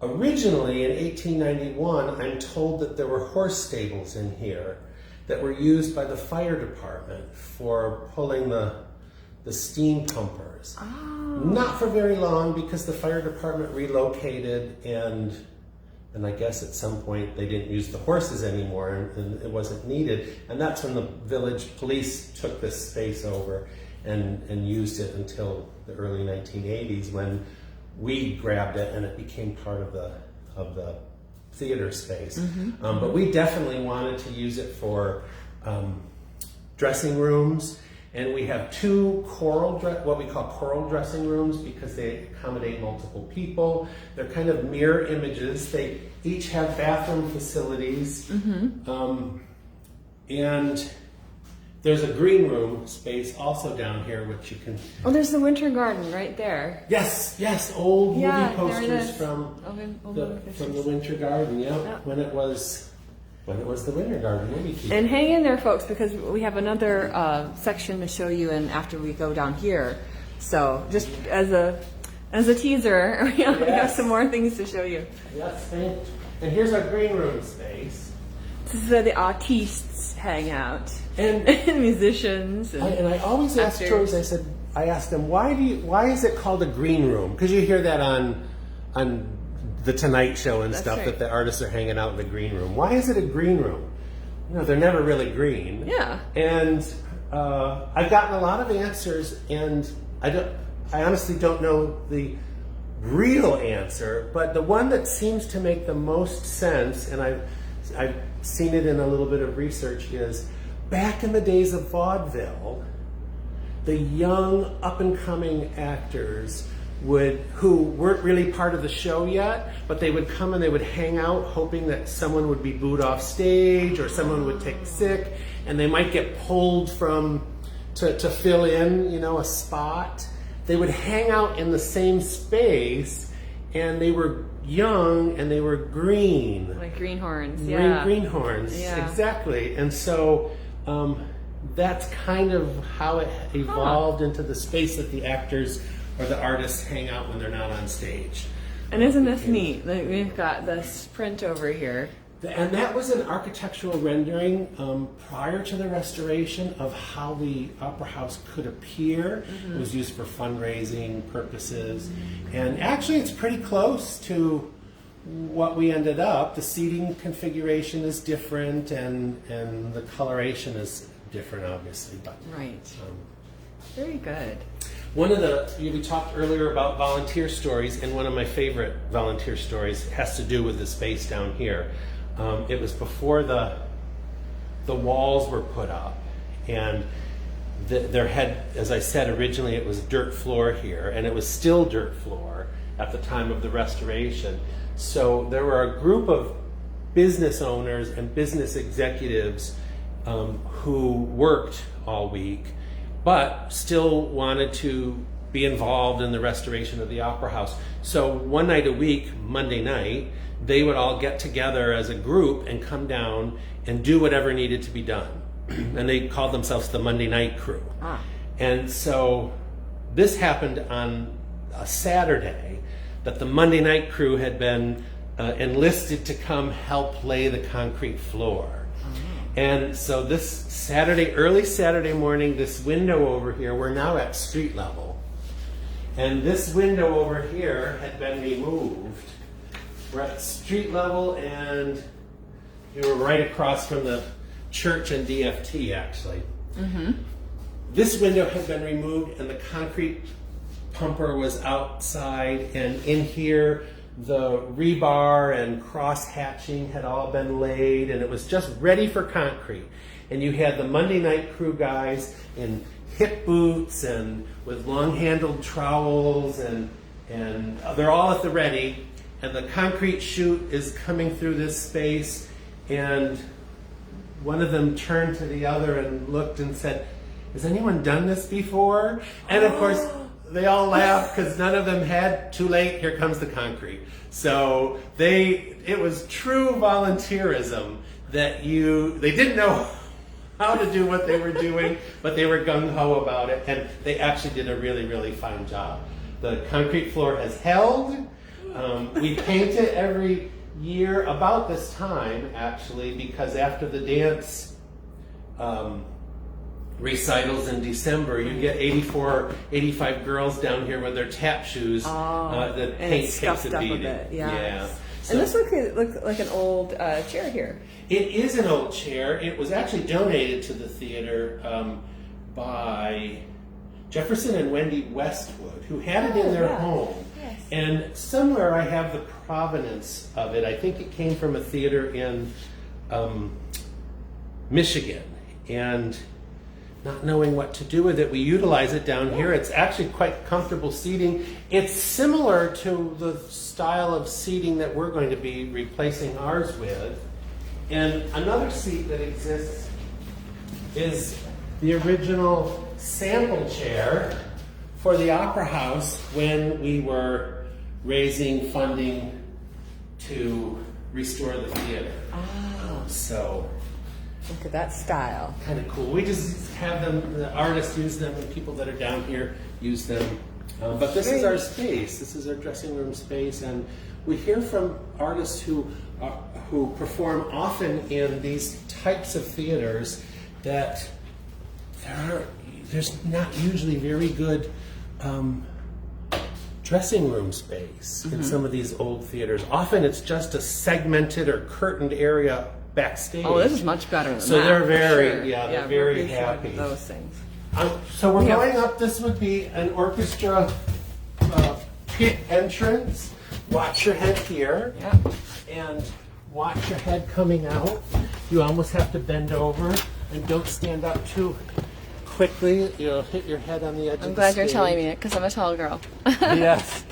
Originally, in 1891, I'm told that there were horse stables in here that were used by the fire department for pulling the steam pumpers. Not for very long, because the fire department relocated, and I guess at some point they didn't use the horses anymore, and it wasn't needed. And that's when the village police took this space over and used it until the early 1980s, when we grabbed it and it became part of the theater space. But we definitely wanted to use it for dressing rooms. And we have two what we call choral dressing rooms, because they accommodate multiple people. They're kind of mirror images. They each have bathroom facilities. And there's a green room space also down here, which you can... Oh, there's the Winter Garden right there. Yes, old Yeah, movie there it posters is. from Old the movie from the posters. Winter Garden. Yeah, Yeah. when it was the Winter Garden movie theater. And hang in there, folks, because we have another section to show you, and after we go down here. So just as a teaser, we have Yes. some more things to show you. Yes, and here's our green room space. This is where the artistes hang out, And musicians. I always ask actors. stories. I said, I asked them, why is it called a green room? Because you hear that on the Tonight Show and That's stuff, right. that the artists are hanging out in the green room. Why is it a green room? They're never really green. Yeah. And I've gotten a lot of answers, and I honestly don't know the real answer, but the one that seems to make the most sense, and I've seen it in a little bit of research, is back in the days of vaudeville, the young up-and-coming actors who weren't really part of the show yet, but they would come and they would hang out hoping that someone would be booed off stage or someone would take sick, and they might get pulled to fill in, a spot. They would hang out in the same space, and they were young and they were green. Like greenhorns, yeah. Greenhorns, Yeah. exactly. And so that's kind of how it evolved into the space that the actors or the artists hang out when they're not on stage. And isn't this neat? Like, we've got this print over here. And that was an architectural rendering prior to the restoration of how the Opera House could appear. It was used for fundraising purposes. And actually it's pretty close to what we ended up. The seating configuration is different, and the coloration is different, obviously. But Right. Very good. we talked earlier about volunteer stories, and one of my favorite volunteer stories has to do with the space down here. It was before the walls were put up, and there had, as I said originally, it was dirt floor here, and it was still dirt floor at the time of the restoration. So there were a group of business owners and business executives who worked all week, but still wanted to be involved in the restoration of the Opera House. So one night a week, Monday night, they would all get together as a group and come down and do whatever needed to be done. And they called themselves the Monday Night Crew. Ah. And so this happened on a Saturday, that the Monday Night Crew had been enlisted to come help lay the concrete floor. And so this Saturday, early Saturday morning, this window over here, we're now at street level. And this window over here had been removed. We're at street level, and you were right across from the church and DFT, actually. This window had been removed, and the concrete pumper was outside, and in here the rebar and cross hatching had all been laid, and it was just ready for concrete. And you had the Monday Night Crew guys in hip boots and with long-handled trowels, and they're all at the ready. And the concrete chute is coming through this space, and one of them turned to the other and looked and said, "Has anyone done this before?" And of course, they all laughed because none of them had. Too late, here comes the concrete. So it was true volunteerism that they didn't know how to do what they were doing, but they were gung-ho about it, and they actually did a really, really fine job. The concrete floor has held. We paint it every year about this time, actually, because after the dance recitals in December, you get 85 girls down here with their tap shoes. The paint takes a beating. Yeah. So, and this looks like an old chair here. It is an old chair. It was actually donated to the theater by Jefferson and Wendy Westwood, who had it in their home. Yes. And somewhere I have the provenance of it. I think it came from a theater in Michigan. And not knowing what to do with it, we utilize it down here. It's actually quite comfortable seating. It's similar to the style of seating that we're going to be replacing ours with. And another seat that exists is the original sample chair for the Opera House when we were raising funding to restore the theater. So Look at that style. kind of cool. We just have them, the artists use them, and people that are down here use them. But this is our space. This is our dressing room space, and we hear from artists who perform often in these types of theaters that there's not usually very good dressing room space in some of these old theaters. Often it's just a segmented or curtained area backstage. Oh, this is much better than that. So they're very, Sure. they're very we're happy. those things. So we're going up. This would be an orchestra pit entrance. Watch your head here. Yeah. And watch your head coming out. You almost have to bend over and don't stand up too quickly. You'll hit your head on the edge of the stage. I'm glad you're telling me it because I'm a tall girl. Yes.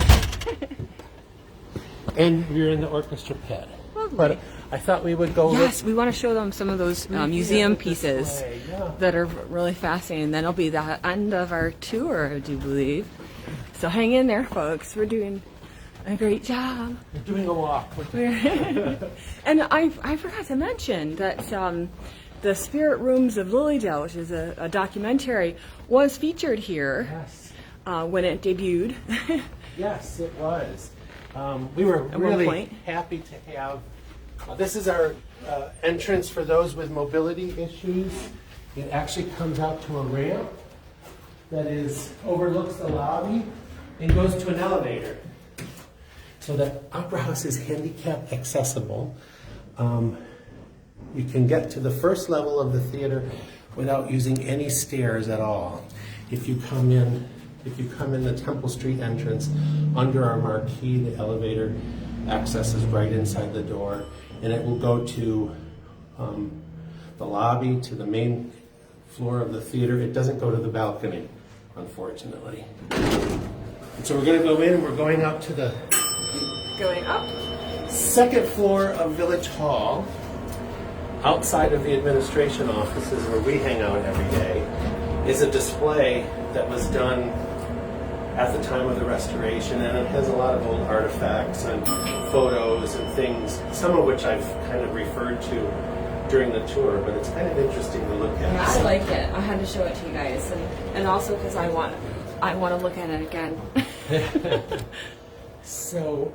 And you're in the orchestra pit. Lovely. But I thought we would go. Yes, we want to show them some of those museum pieces display, yeah. that are really fascinating. Then it'll be the end of our tour, I do believe. So hang in there, folks. We're doing a great job. We're doing a walk. And I forgot to mention that the Spirit Rooms of Lilydale, which is a documentary, was featured here Yes. when it debuted. Yes, it was. We were one really point. happy to have. This is our entrance for those with mobility issues. It actually comes out to a ramp that overlooks the lobby and goes to an elevator. So the Opera House is handicap accessible. You can get to the first level of the theater without using any stairs at all. If you come in the Temple Street entrance, under our marquee, the elevator access is right inside the door, and it will go to the lobby, to the main floor of the theater. It doesn't go to the balcony, unfortunately. And so we're going to go in, and we're going up to the Going up. second floor of Village Hall. Outside of the administration offices where we hang out every day is a display that was done at the time of the restoration, and it has a lot of old artifacts and photos and things, some of which I've kind of referred to during the tour, but it's kind of interesting to look at. I like it. I had to show it to you guys, and also because I want to look at it again. So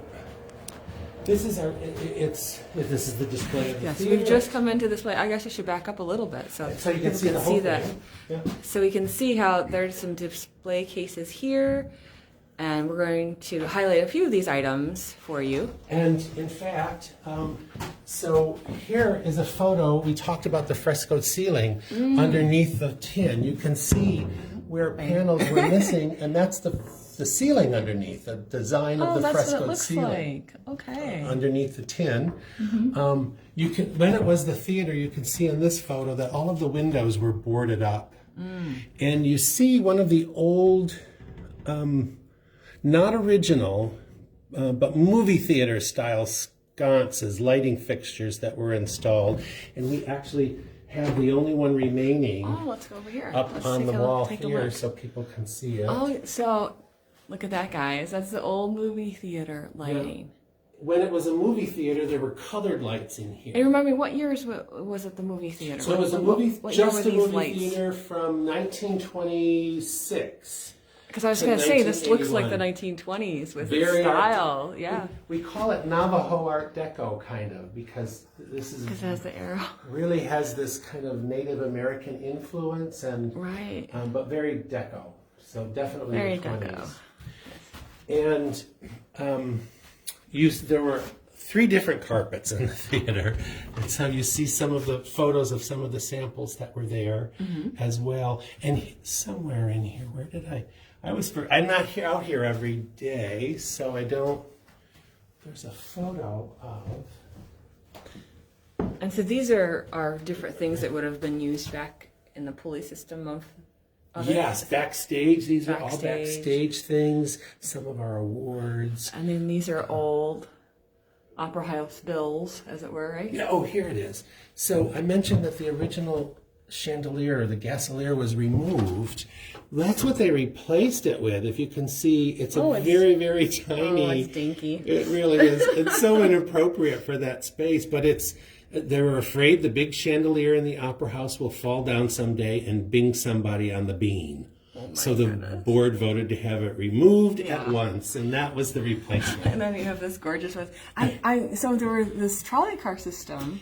this is this is the display of the Yes, theater. we've just come into this place. I guess I should back up a little bit so So you can people see the whole that. thing. Yeah. So we can see how there's some display cases here, and we're going to highlight a few of these items for you. And in fact, so here is a photo. We talked about the frescoed ceiling underneath the tin. You can see where panels were missing, and that's the ceiling underneath, the design of the that's frescoed what it looks ceiling. like. Okay. Underneath the tin. You can, when it was the theater, you can see in this photo that all of the windows were boarded up. And you see one of the old, not original, but movie theater style sconces, lighting fixtures that were installed. And we actually have the only one remaining Oh, let's go over here. up Let's on take the a look, wall take a here look. so people can see it. Oh, so look at that, guys. That's the old movie theater lighting. When it was a movie theater, there were colored lights in here. And remind me, what years was it the movie theater? So it was a movie, What year were just a these movie lights? theater from 1926. Because I was to going to say, this looks like the 1981. 1920s with Very its style. Yeah. We call it Navajo Art Deco, kind of, because this is Because it has the arrow. really has this kind of Native American influence, and Right. but very deco. So definitely Very the 20s. deco. And there were 3 different carpets in the theater. And so you see some of the photos of some of the samples that were there as well. And somewhere in here, where did I'm not out here every day, so I don't, there's a photo of. And so these are different things that would have been used back in the pulley system of it? Yes, backstage. These are all Backstage. backstage things. Some of our awards. And then these are old Opera House bills, as it were, right? Yeah, oh, here it is. So I mentioned that the original chandelier, the gasolier, was removed. That's what they replaced it with. If you can see, it's very, very tiny. Oh, it's dinky. It really is. It's so inappropriate for that space, but they were afraid the big chandelier in the Opera House will fall down someday and bing somebody on the bean. So the board voted to have it removed at once, and that was the replacement. And then you have this gorgeous one. So there was this trolley car system.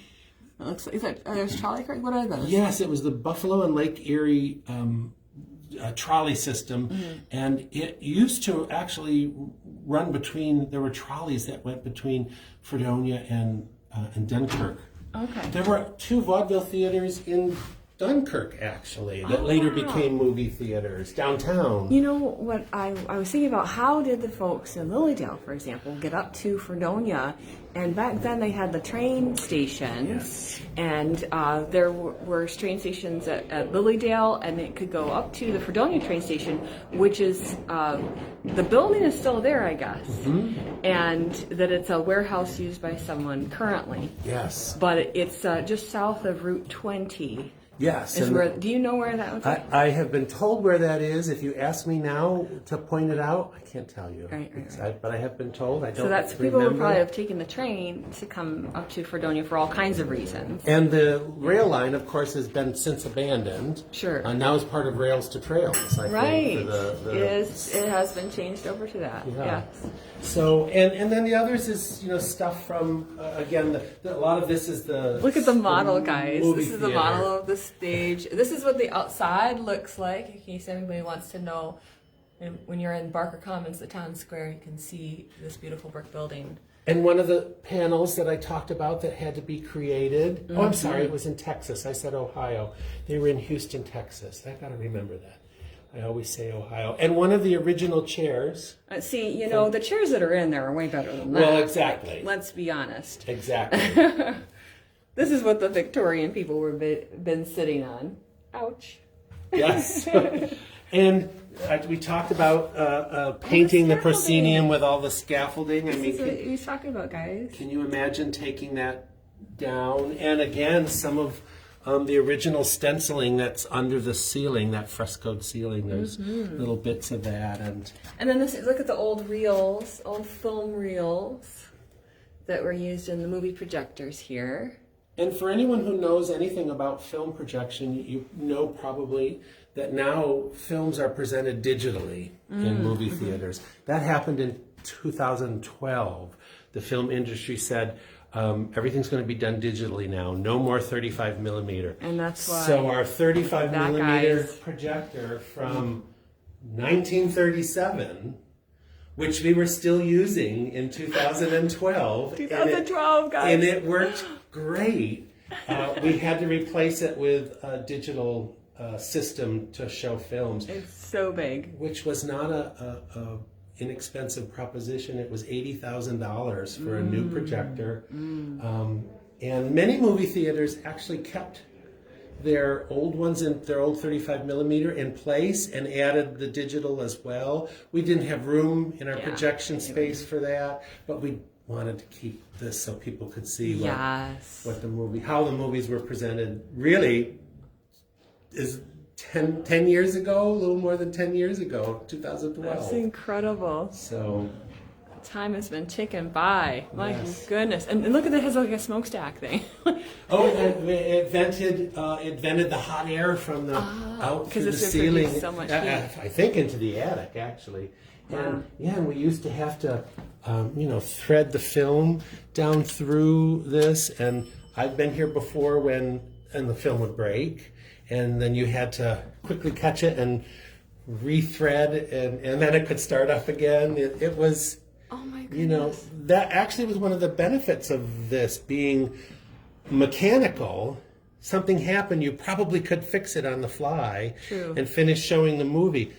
It looks like, are those trolley cars? What are those? Yes, it was the Buffalo and Lake Erie trolley system, and it used to actually run between. There were trolleys that went between Fredonia and Dunkirk. Okay. There were 2 vaudeville theaters in Dunkirk, actually, that later became movie theaters downtown. You know what I was thinking about? How did the folks in Lilydale, for example, get up to Fredonia? And back then they had the train stations, and there were train stations at Lilydale, and it could go up to the Fredonia train station, which is the building is still there, I guess, and that it's a warehouse used by someone currently. Yes. But it's just south of Route 20. Yes. Is where, do you know where that was? I have been told where that is. If you ask me now to point it out, I can't tell you. Right. But I have been told. I don't So that's remember. people would probably have taken the train to come up to Fredonia for all kinds of reasons. And the rail line, of course, has been since abandoned. Sure. Now is part of Rails to Trails, I think. It has been changed over to that. Yeah. Yes. So, and then the others is, stuff from, again, a lot of this is the... Look at the model, guys. movie This is the theater. model of the stage. This is what the outside looks like, in case anybody wants to know. And when you're in Barker Commons, the town square, you can see this beautiful brick building. And one of the panels that I talked about that had to be created, I'm sorry, it was in Texas. I said Ohio. They were in Houston, Texas. I got to remember that. I always say Ohio. And one of the original chairs. See, the chairs that are in there are way better than that. Well, exactly. Let's be honest. Exactly. This is what the Victorian people were been sitting on. Ouch. Yes. And we talked about painting the proscenium with all the scaffolding. I mean, This is what he was talking about, guys. can you imagine taking that down? And again, some of the original stenciling that's under the ceiling, that frescoed ceiling, there's little bits of that. And then look at the old reels, old film reels that were used in the movie projectors here. And for anyone who knows anything about film projection, you know probably that now films are presented digitally in movie theaters. That happened in 2012. The film industry said, everything's going to be done digitally now. No more 35 millimeter. And that's why. So our 35 that millimeter guy's- projector from 1937, which we were still using in 2012. 2012, guys. And it worked great. We had to replace it with a digital system to show films. It's so big. Which was not a inexpensive proposition. It was $80,000 for a new projector. And many movie theaters actually kept their old ones, in their old 35 millimeter in place and added the digital as well. We didn't have room in our projection space for that, but we wanted to keep this so people could see what how the movies were presented. Really is 10 years ago, a little more than 10 years ago, 2012. That's incredible. So time has been ticking by. My goodness. And look at it, has like a smokestack thing. it vented the hot air from the out through the ceiling. So much I think into the attic, actually. And and we used to have to thread the film down through this, and I've been here before when the film would break, and then you had to quickly catch it and rethread, and then it could start up again. It was, oh my goodness. That actually was one of the benefits of this being mechanical. Something happened, you probably could fix it on the fly. True. And finish showing the movie.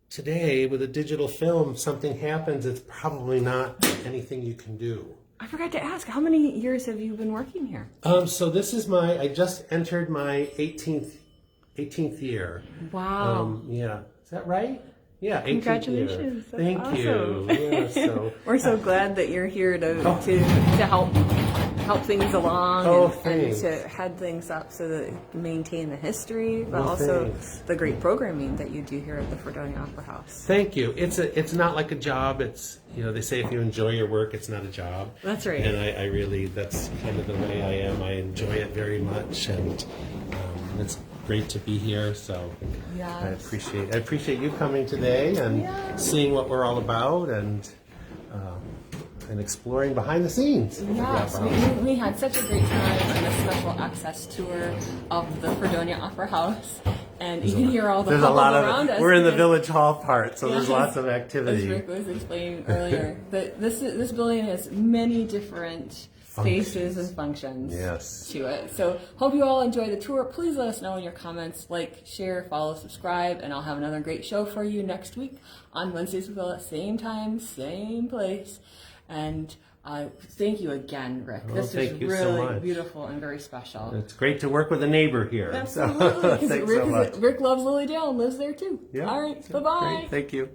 Today, with a digital film, something happens, it's probably not anything you can do. I forgot to ask, how many years have you been working here? So this is I just entered my 18th year. Wow. Is that right? Yeah, 18th Congratulations. year. Thank awesome. you. Yeah, so We're so glad that you're here to help things along and to head things up so that you can maintain the history, but also the great programming that you do here at the Fredonia Opera House. Thank you. It's not like a job. It's they say if you enjoy your work, it's not a job. That's right. And I really, that's kind of the way I am. I enjoy it very much, and it's great to be here. So I appreciate you coming today and seeing what we're all about and exploring behind the scenes. Yes, we had such a great time on a special access tour of the Fredonia Opera House. And you can hear all the There's a hubbub lot around of us. we're in the because- village hall part, so there's Yes. lots of As activity. Rick was explaining earlier, this building has many different spaces and functions Yes. to it. So hope you all enjoy the tour. Please let us know in your comments, like, share, follow, subscribe, and I'll have another great show for you next week on Wednesdays with Willa, same time, same place. And thank you again, Rick. Oh, this thank was you so really much. beautiful and very special. It's great to work with a neighbor here. Absolutely. So, thanks so much. Rick loves Lily Dale and lives there too. Yeah. All right. Bye-bye. Great. Thank you.